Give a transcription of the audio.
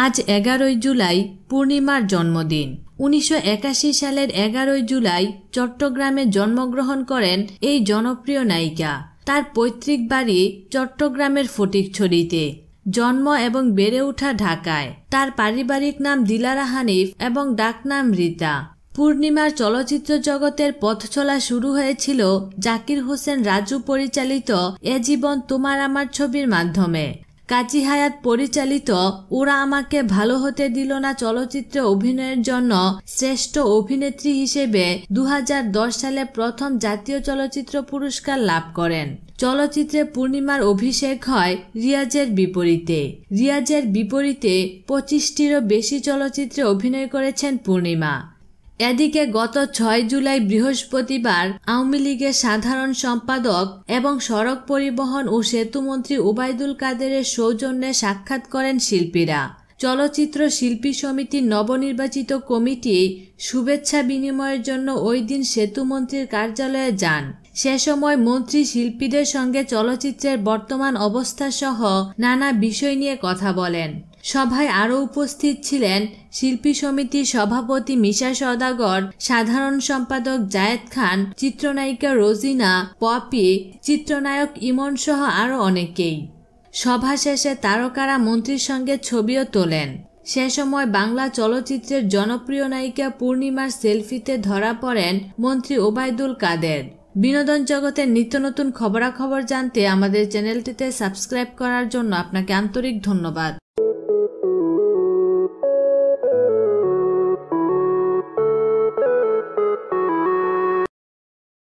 আজ 11 জুলাই পূর্ণিমার জন্মদিন। 1981 সালের 11 জুলাই চট্টগ্রামে জন্মগ্রহণ করেন এই জনপ্রিয় নায়িকা। তার পৈতৃক বাড়ি চট্টগ্রামের ফটিকছড়িতে, জন্ম এবং বেড়ে ওঠা ঢাকায়। তার পারিবারিক নাম দিলারা হানিফ এবং ডাকনাম রীতা। পূর্ণিমার চলচ্চিত্র জগতের পথ চলা শুরু হয়েছিল জাকির হোসেন রাজু পরিচালিত এ জীবন তোমার আমার ছবির মাধ্যমে। কাজী হায়াত পরিচালিত ওরা আমাকে ভালো হতে দিল না চলচ্চিত্রে অভিনয়ের জন্য শ্রেষ্ঠ অভিনেত্রী হিসেবে 2010 সালে প্রথম জাতীয় চলচ্চিত্র পুরস্কার লাভ করেন। চলচ্চিত্রে পূর্ণিমার অভিষেক হয় রিয়াজের বিপরীতে। রিয়াজের বিপরীতে 25টিরও বেশি চলচ্চিত্রে অভিনয় করেছেন পূর্ণিমা। এদিকে গত 6 জুলাই বৃহস্পতিবার আওয়ামী লীগের সাধারণ সম্পাদক এবং সড়ক পরিবহন ও সেতুমন্ত্রী ওবায়দুল কাদেরের সৌজন্যে সাক্ষাৎ করেন শিল্পীরা। চলচ্চিত্র শিল্পী সমিতির নবনির্বাচিত কমিটি শুভেচ্ছা বিনিময়ের জন্য ওই দিন সেতুমন্ত্রীর কার্যালয়ে যান। সে সময় মন্ত্রী শিল্পীদের সঙ্গে চলচ্চিত্রের বর্তমান অবস্থা সহ নানা বিষয় নিয়ে কথা বলেন। সভায় আরও উপস্থিত ছিলেন শিল্পী সমিতির সভাপতি মিশা সওদাগর, সাধারণ সম্পাদক জায়েদ খান, চিত্রনায়িকা রোজিনা, পপি, চিত্রনায়ক ইমন সহ আরও অনেকেই। সভা শেষে তারকারা মন্ত্রীর সঙ্গে ছবিও তোলেন। সে সময় বাংলা চলচ্চিত্রের জনপ্রিয় নায়িকা পূর্ণিমার সেলফিতে ধরা পড়েন মন্ত্রী ওবায়দুল কাদের। বিনোদন জগতের নিত্য নতুন খবরাখবর জানতে আমাদের চ্যানেলটিতে সাবস্ক্রাইব করার জন্য আপনাকে আন্তরিক ধন্যবাদ।